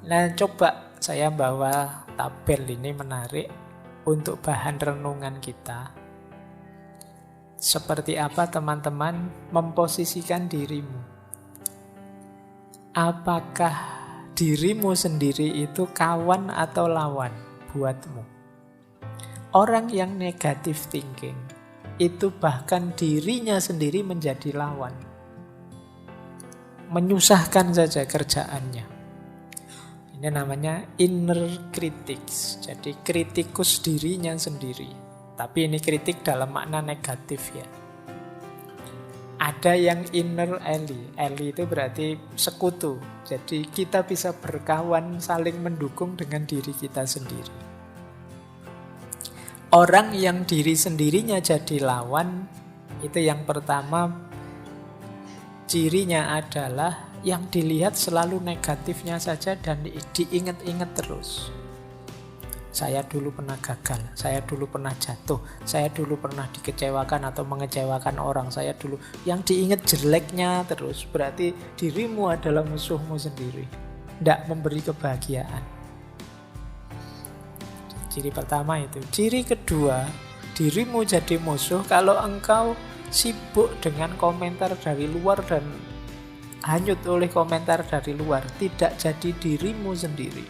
Nah, coba saya bawa tabel ini menarik untuk bahan renungan kita. Seperti apa teman-teman memposisikan dirimu? Apakah dirimu sendiri itu kawan atau lawan buatmu? Orang yang negative thinking itu bahkan dirinya sendiri menjadi lawan. Menyusahkan saja kerjaannya. Ini namanya inner critics. Jadi kritikus dirinya sendiri. Tapi ini kritik dalam makna negatif ya. Ada yang inner ally. Ally itu berarti sekutu. Jadi kita bisa berkawan, saling mendukung dengan diri kita sendiri. Orang yang diri sendirinya jadi lawan, itu yang pertama, cirinya adalah yang dilihat selalu negatifnya saja dan diingat-ingat terus. Saya dulu pernah gagal, saya dulu pernah jatuh, saya dulu pernah dikecewakan atau mengecewakan orang, saya dulu. Yang diingat jeleknya terus, berarti dirimu adalah musuhmu sendiri. Tidak memberi kebahagiaan. Ciri pertama itu. Ciri kedua, dirimu jadi musuh kalau engkau sibuk dengan komentar dari luar dan hanyut oleh komentar dari luar, tidak jadi dirimu sendiri.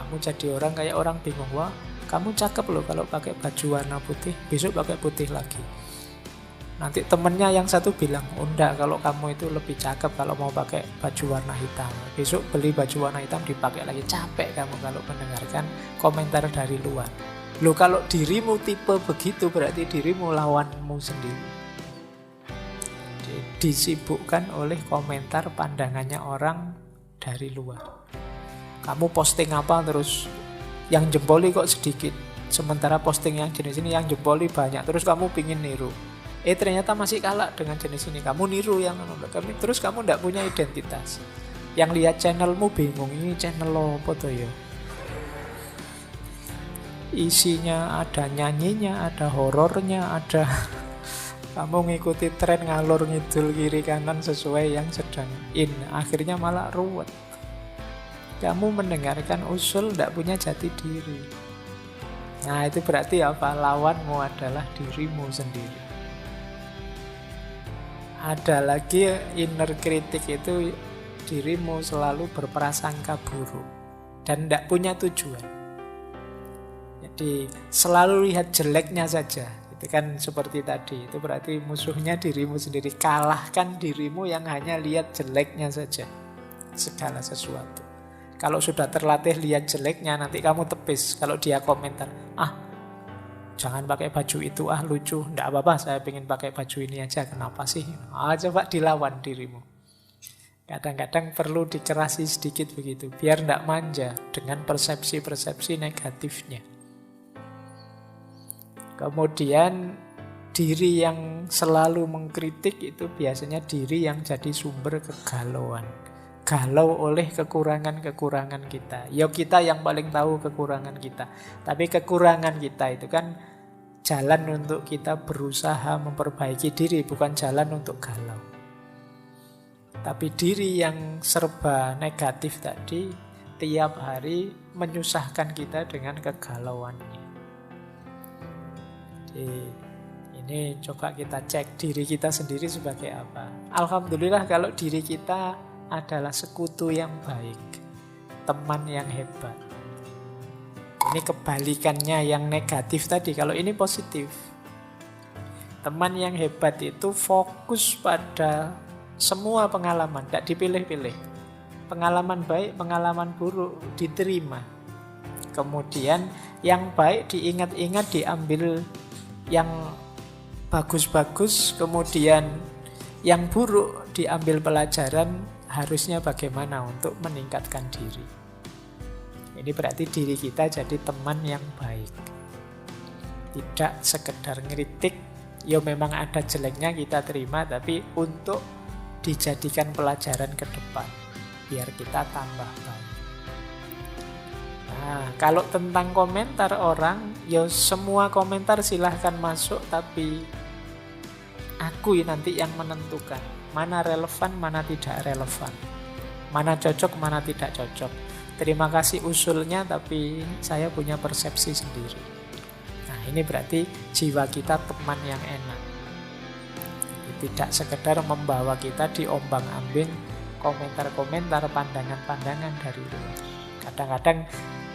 Kamu jadi orang kayak orang bingung, wah kamu cakep loh kalau pakai baju warna putih, besok pakai putih lagi. Nanti temennya yang satu bilang, oh enggak, kalau kamu itu lebih cakep kalau mau pakai baju warna hitam. Besok beli baju warna hitam dipakai lagi. Capek kamu kalau mendengarkan komentar dari luar. Loh, kalau dirimu tipe begitu berarti dirimu lawanmu sendiri. Disibukkan oleh komentar pandangannya orang dari luar. Kamu posting apa terus yang jempoli kok sedikit. Sementara posting yang jenis ini yang jempoli banyak. Terus kamu pingin niru. Ternyata masih kalah dengan jenis ini. Kamu niru yang terus kamu tidak punya identitas. Yang lihat channelmu bingung, ini channel apa tuh ya? Isinya ada nyanyinya, ada horornya, ada kamu ngikuti tren ngalor ngidul kiri kanan sesuai yang sedang in. Akhirnya malah ruwet. Kamu mendengarkan usul tidak punya jati diri. Nah, itu berarti apa? Lawanmu adalah dirimu sendiri. Ada lagi inner critic itu dirimu selalu berprasangka buruk dan tidak punya tujuan. Jadi selalu lihat jeleknya saja. Itu kan seperti tadi. Itu berarti musuhnya dirimu sendiri. Kalahkan dirimu yang hanya lihat jeleknya saja. Segala sesuatu. Kalau sudah terlatih lihat jeleknya, nanti kamu tepis. Kalau dia komentar, jangan pakai baju itu, lucu. Nggak apa-apa, saya pengen pakai baju ini aja. Kenapa sih? Coba dilawan dirimu. Kadang-kadang perlu dikerasi sedikit begitu. Biar nggak manja dengan persepsi-persepsi negatifnya. Kemudian diri yang selalu mengkritik itu biasanya diri yang jadi sumber kegalauan. Galau oleh kekurangan-kekurangan kita. Ya kita yang paling tahu kekurangan kita. Tapi kekurangan kita itu kan jalan untuk kita berusaha memperbaiki diri, bukan jalan untuk galau. Tapi diri yang serba negatif tadi tiap hari menyusahkan kita dengan kegalauannya. Jadi ini coba kita cek diri kita sendiri sebagai apa. Alhamdulillah kalau diri kita adalah sekutu yang baik, teman yang hebat. Ini kebalikannya yang negatif tadi. Kalau ini positif, teman yang hebat itu fokus pada semua pengalaman, tidak dipilih-pilih. Pengalaman baik, pengalaman buruk diterima. Kemudian yang baik diingat-ingat, diambil yang bagus-bagus, kemudian yang buruk diambil pelajaran. Harusnya bagaimana untuk meningkatkan diri. Ini berarti diri kita jadi teman yang baik. Tidak sekedar ngeritik, ya memang ada jeleknya kita terima, tapi untuk dijadikan pelajaran ke depan. Biar kita tambah baik. Nah, kalau tentang komentar orang, ya semua komentar silahkan masuk, tapi aku nanti yang menentukan. Mana relevan, mana tidak relevan. Mana cocok, mana tidak cocok. Terima kasih usulnya, tapi saya punya persepsi sendiri. Nah, ini berarti jiwa kita teman yang enak. Tidak sekedar membawa kita diombang-ambing komentar-komentar, pandangan-pandangan dari luar. Kadang-kadang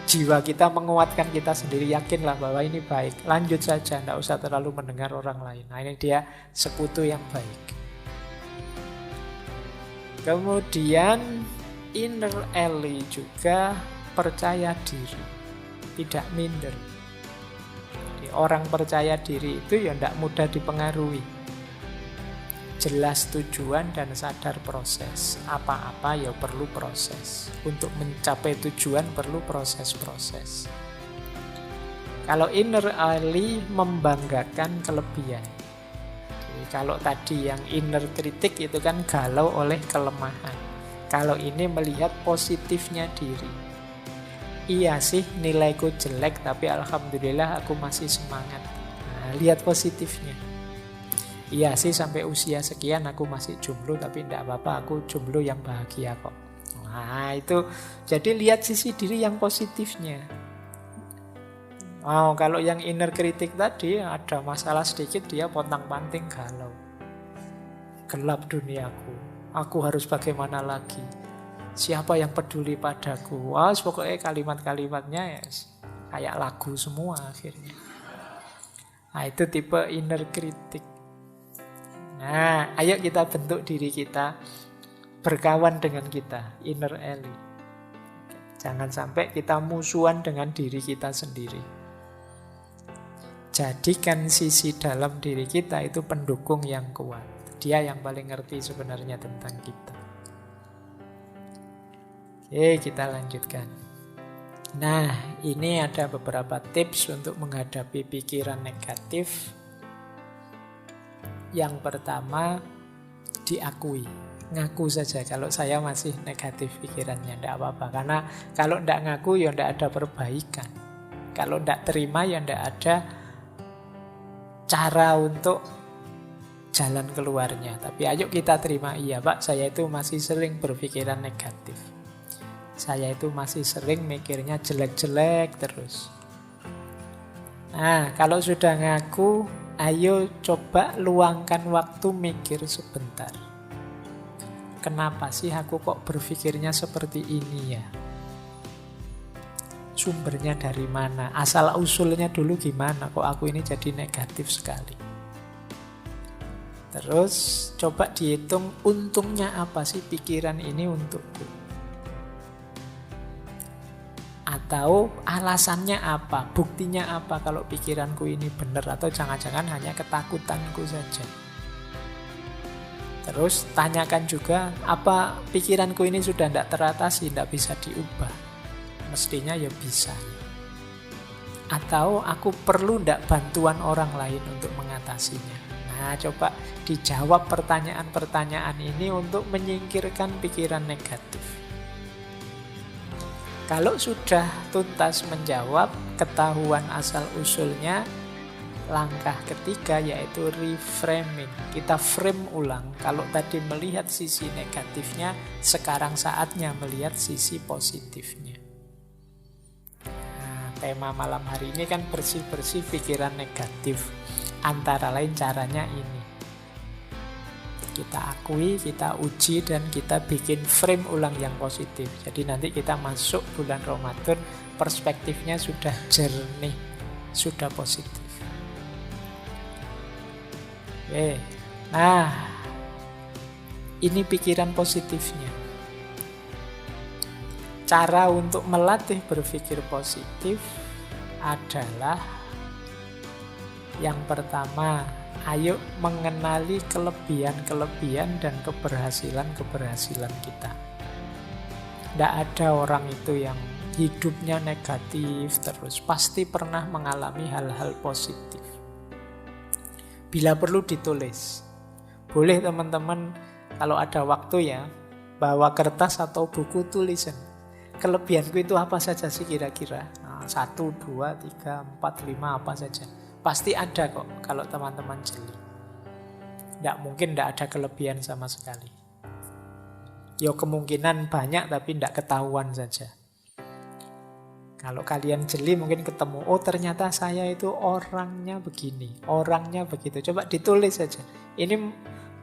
jiwa kita menguatkan kita sendiri, yakinlah bahwa ini baik, lanjut saja, tidak usah terlalu mendengar orang lain. Nah, ini dia sekutu yang baik. Kemudian inner ally juga percaya diri, tidak minder. Jadi, orang percaya diri itu ya tidak mudah dipengaruhi. Jelas tujuan dan sadar proses. Apa-apa ya perlu proses. Untuk mencapai tujuan perlu proses-proses. Kalau inner ally membanggakan kelebihan. Jadi, kalau tadi yang inner kritik itu kan galau oleh kelemahan. Kalau ini melihat positifnya diri. Iya sih, nilaiku jelek, tapi alhamdulillah aku masih semangat. Nah, lihat positifnya. Iya sih, sampai usia sekian aku masih jomblo, tapi tidak apa-apa, aku jomblo yang bahagia kok. Nah, itu jadi lihat sisi diri yang positifnya. Kalau yang inner kritik tadi ada masalah sedikit, dia pontang-panting galau. Gelap duniaku, aku harus bagaimana lagi? Siapa yang peduli padaku? Pokoknya kalimat-kalimatnya ya, kayak lagu semua akhirnya. Nah, itu tipe inner kritik. Nah, ayo kita bentuk diri kita berkawan dengan kita, inner ally. Jangan sampai kita musuhan dengan diri kita sendiri. Jadikan sisi dalam diri kita itu pendukung yang kuat. Dia yang paling ngerti sebenarnya tentang kita. Oke, kita lanjutkan. Nah, ini ada beberapa tips untuk menghadapi pikiran negatif. Yang pertama, diakui. Ngaku saja kalau saya masih negatif pikirannya, tidak apa-apa. Karena kalau tidak ngaku ya tidak ada perbaikan. Kalau tidak terima ya tidak ada cara untuk jalan keluarnya. Tapi ayo kita terima, iya Pak, saya itu masih sering berpikiran negatif. Saya itu masih sering mikirnya jelek-jelek terus. Nah, kalau sudah ngaku, ayo coba luangkan waktu mikir sebentar. Kenapa sih aku kok berpikirnya seperti ini ya? Sumbernya dari mana? Asal usulnya dulu gimana? Kok aku ini jadi negatif sekali? Terus coba dihitung untungnya apa sih pikiran ini untukku? Atau alasannya apa? Buktinya apa kalau pikiranku ini benar? Atau jangan-jangan hanya ketakutanku saja? Terus tanyakan juga, apa pikiranku ini sudah tidak teratasi, tidak bisa diubah? Mestinya ya bisa. Atau aku perlu tidak bantuan orang lain untuk mengatasinya? Nah, coba dijawab pertanyaan-pertanyaan ini untuk menyingkirkan pikiran negatif. Kalau sudah tuntas menjawab, ketahuan asal-usulnya, langkah ketiga yaitu reframing. Kita frame ulang. Kalau tadi melihat sisi negatifnya, sekarang saatnya melihat sisi positifnya. Nah, tema malam hari ini kan bersih-bersih pikiran negatif. Antara lain caranya ini. Kita akui, kita uji, dan kita bikin frame ulang yang positif. Jadi nanti kita masuk bulan Ramadan, perspektifnya sudah jernih, sudah positif. Oke. Nah, ini pikiran positifnya. Cara untuk melatih berpikir positif adalah yang pertama, ayo mengenali kelebihan-kelebihan dan keberhasilan-keberhasilan kita. Tidak ada orang itu yang hidupnya negatif terus. Pasti pernah mengalami hal-hal positif. Bila perlu ditulis. Boleh teman-teman kalau ada waktu ya, bawa kertas atau buku tulisan. Kelebihanku itu apa saja sih kira-kira? 1, 2, 3, 4, 5 apa saja. Pasti ada kok kalau teman-teman jeli. Tidak mungkin tidak ada kelebihan sama sekali. Ya kemungkinan banyak tapi tidak ketahuan saja. Kalau kalian jeli mungkin ketemu, oh ternyata saya itu orangnya begini, orangnya begitu. Coba ditulis saja. Ini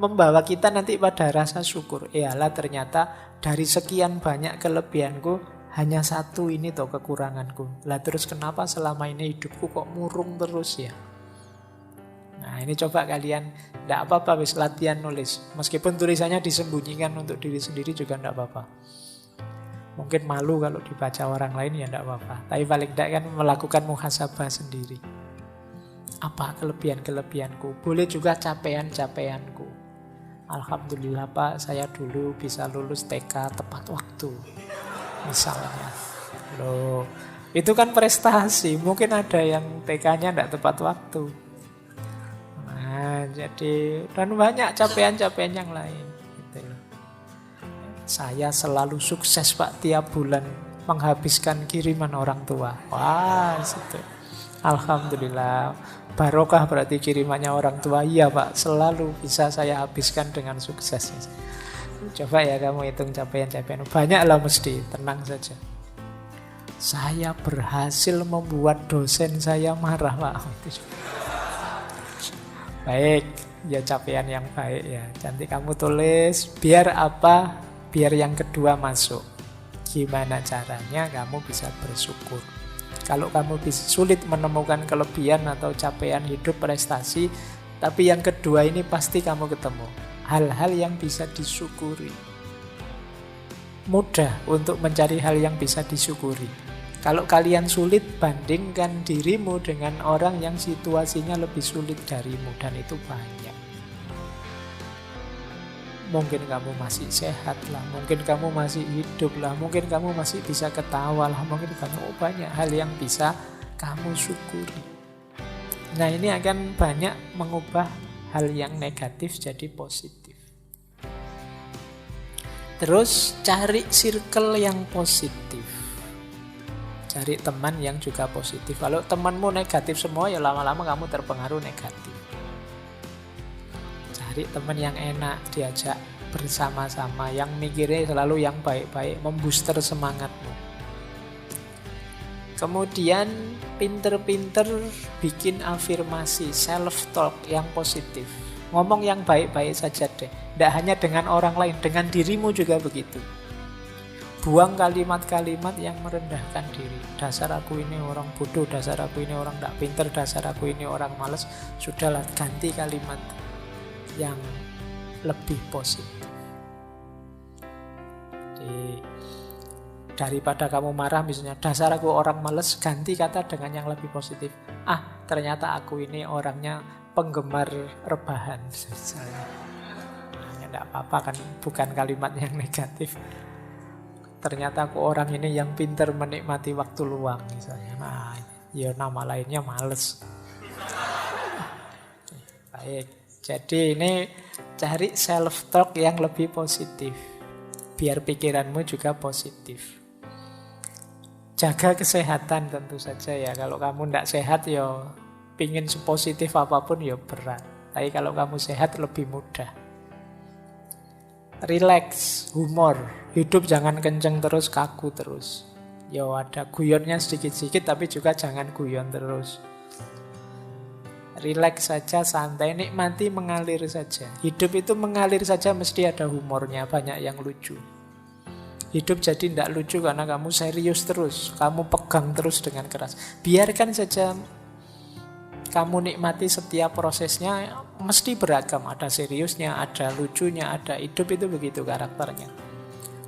membawa kita nanti pada rasa syukur. Iyalah ternyata dari sekian banyak kelebihanku, hanya satu ini toh kekuranganku. Lah terus kenapa selama ini hidupku kok murung terus ya? Nah ini coba kalian, tidak apa-apa wis latihan nulis. Meskipun tulisannya disembunyikan untuk diri sendiri juga tidak apa-apa. Mungkin malu kalau dibaca orang lain ya tidak apa-apa. Tapi paling tidak kan melakukan muhasabah sendiri. Apa kelebihan-kelebihanku? Boleh juga capaian-capaianku. Alhamdulillah Pak, saya dulu bisa lulus TK tepat waktu. Misalnya. Loh, itu kan prestasi. Mungkin ada yang TK-nya tidak tepat waktu. Nah, jadi dan banyak capaian-capaian yang lain. Gitu. Saya selalu sukses Pak tiap bulan menghabiskan kiriman orang tua. Wah, situ. Alhamdulillah. Barokah berarti kirimannya orang tua. Iya Pak, selalu bisa saya habiskan dengan sukses. Coba ya kamu hitung capaian-capaian. Banyak lah mesti, tenang saja. Saya berhasil membuat dosen saya marah Pak. Baik, ya capaian yang baik ya. Nanti kamu tulis, biar apa? Biar yang kedua masuk. Gimana caranya kamu bisa bersyukur? Kalau kamu bisa sulit menemukan kelebihan atau capaian hidup prestasi, tapi yang kedua ini pasti kamu ketemu. Hal-hal yang bisa disyukuri. Mudah untuk mencari hal yang bisa disyukuri. Kalau kalian sulit, bandingkan dirimu dengan orang yang situasinya lebih sulit darimu, dan itu banyak. Mungkin kamu masih sehat lah, mungkin kamu masih hidup lah, mungkin kamu masih bisa ketawa lah, mungkin banyak hal yang bisa kamu syukuri. Nah ini akan banyak mengubah hal yang negatif jadi positif. Terus cari circle yang positif. Cari teman yang juga positif. Kalau temanmu negatif semua ya lama-lama kamu terpengaruh negatif. Cari teman yang enak, diajak bersama-sama, yang mikirnya selalu yang baik-baik, membooster semangatmu. Kemudian pinter-pinter bikin afirmasi, self-talk yang positif. Ngomong yang baik-baik saja deh. Tidak hanya dengan orang lain, dengan dirimu juga begitu. Buang kalimat-kalimat yang merendahkan diri. Dasar aku ini orang bodoh, dasar aku ini orang tidak pinter, dasar aku ini orang malas. Sudahlah, ganti kalimat yang lebih positif. Jadi, daripada kamu marah misalnya, dasar aku orang malas, ganti kata dengan yang lebih positif. Ah, ternyata aku ini orangnya penggemar rebahan misalnya. Nah, tidak apa-apa kan, bukan kalimat yang negatif. Ternyata aku orang ini yang pintar menikmati waktu luang misalnya. Nah, ya nama lainnya males. Baik, jadi ini cari self-talk yang lebih positif. Biar pikiranmu juga positif. Jaga kesehatan tentu saja ya. Kalau kamu tidak sehat ya pingin sepositif apapun ya berat. Tapi kalau kamu sehat lebih mudah. Relax, humor. Hidup jangan kenceng terus, kaku terus. Ya ada guyonnya sedikit-sedikit tapi juga jangan guyon terus. Relax saja, santai, nikmati, mengalir saja. Hidup itu mengalir saja, mesti ada humornya, banyak yang lucu. Hidup jadi tidak lucu karena kamu serius terus, kamu pegang terus dengan keras. Biarkan saja kamu nikmati setiap prosesnya, mesti beragam. Ada seriusnya, ada lucunya, ada. Hidup itu begitu karakternya.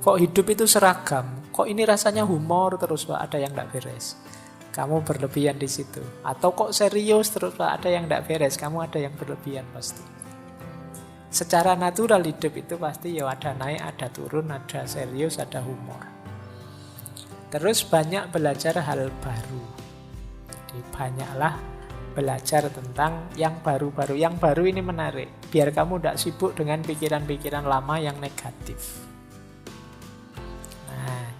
Kok hidup itu seragam? Kok ini rasanya humor terus Pak, ada yang tidak beres. Kamu berlebihan di situ. Atau kok serius terus Pak, ada yang tidak beres. Kamu ada yang berlebihan pasti. Secara natural hidup itu pasti ya ada naik, ada turun, ada serius, ada humor. Terus banyak belajar hal baru. Jadi banyaklah belajar tentang yang baru-baru. Yang baru ini menarik. Biar kamu tidak sibuk dengan pikiran-pikiran lama yang negatif.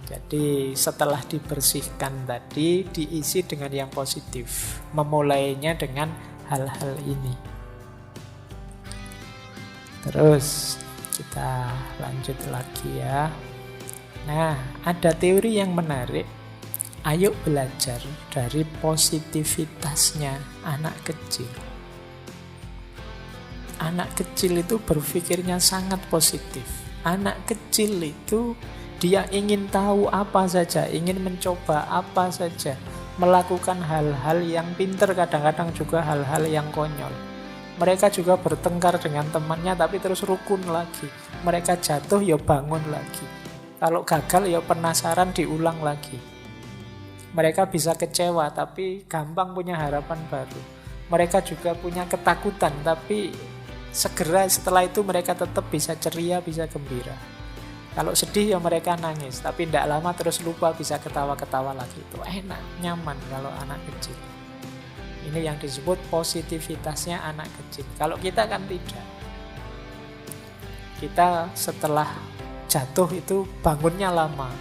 Jadi setelah dibersihkan tadi, diisi dengan yang positif. Memulainya dengan hal-hal ini. Terus, Kita lanjut lagi ya. Nah, ada teori yang menarik. Ayo belajar dari positivitasnya anak kecil. Anak kecil itu berpikirnya sangat positif. Anak kecil itu dia ingin tahu apa saja, ingin mencoba apa saja, melakukan hal-hal yang pintar, kadang-kadang juga hal-hal yang konyol. Mereka juga bertengkar dengan temannya tapi terus rukun lagi. Mereka jatuh ya bangun lagi. Kalau gagal ya penasaran diulang lagi. Mereka bisa kecewa tapi gampang punya harapan baru. Mereka juga punya ketakutan tapi segera setelah itu mereka tetap bisa ceria, bisa gembira. Kalau sedih ya mereka nangis, tapi tidak lama terus lupa, bisa ketawa-ketawa lagi. Itu enak, nyaman kalau anak kecil. Ini yang disebut positivitasnya anak kecil. Kalau kita kan tidak. Kita setelah jatuh itu bangunnya lama.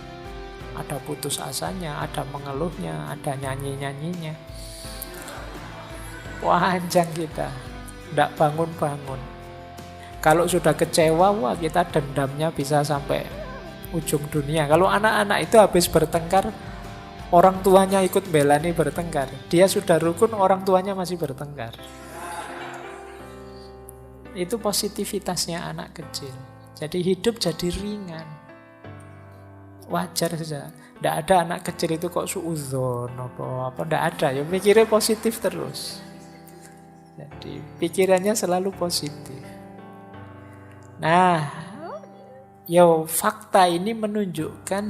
Ada putus asanya, ada mengeluhnya, ada nyanyi-nyanyinya. Panjang kita. Tidak bangun-bangun. Kalau sudah kecewa, wah kita dendamnya bisa sampai ujung dunia. Kalau anak-anak itu habis bertengkar, orang tuanya ikut belani bertengkar. Dia sudah rukun, orang tuanya masih bertengkar. Itu positivitasnya anak kecil. Jadi hidup jadi ringan. Wajar saja. Tidak ada anak kecil itu kok suudzon apa tidak ada. Ya mikirnya positif terus. Jadi pikirannya selalu positif. Nah, fakta ini menunjukkan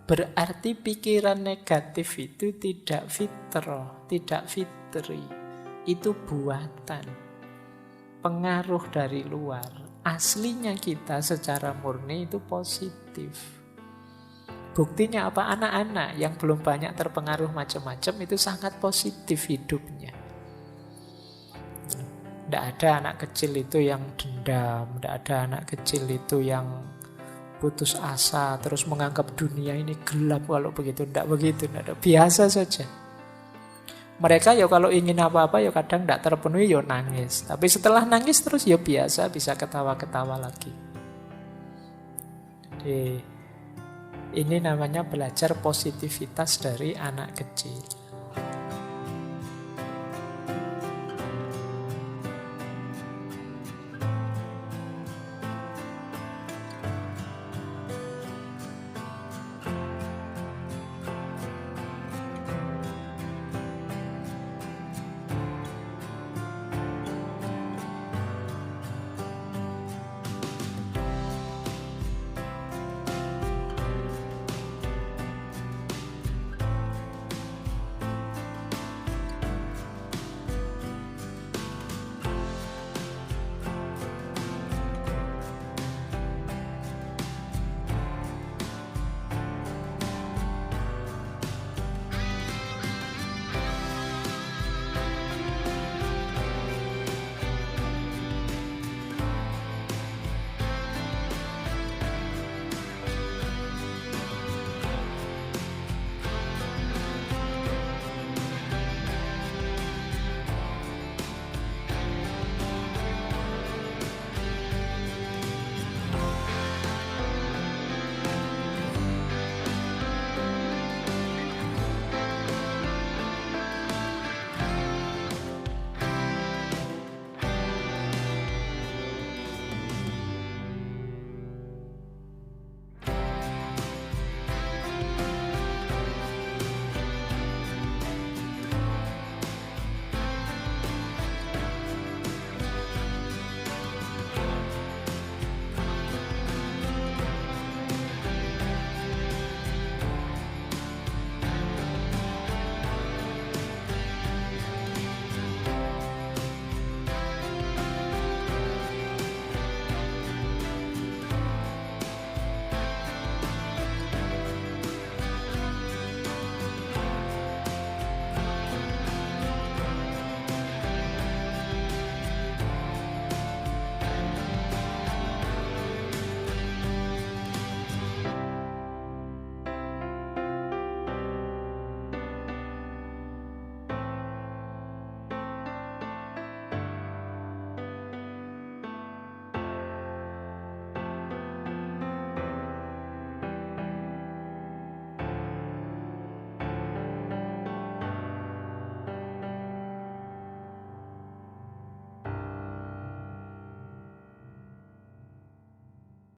berarti pikiran negatif itu tidak fitrah, tidak fitri. Itu buatan, pengaruh dari luar. Aslinya kita secara murni itu positif. Buktinya apa? Anak-anak yang belum banyak terpengaruh macam-macam itu sangat positif hidupnya. Tidak ada anak kecil itu yang dendam, tidak ada anak kecil itu yang putus asa, terus menganggap dunia ini gelap kalau begitu. Tidak begitu, tidak ada. Biasa saja. Mereka ya kalau ingin apa-apa ya kadang tidak terpenuhi ya nangis. Tapi setelah nangis terus ya biasa, bisa ketawa-ketawa lagi. Jadi ini namanya belajar positivitas dari anak kecil.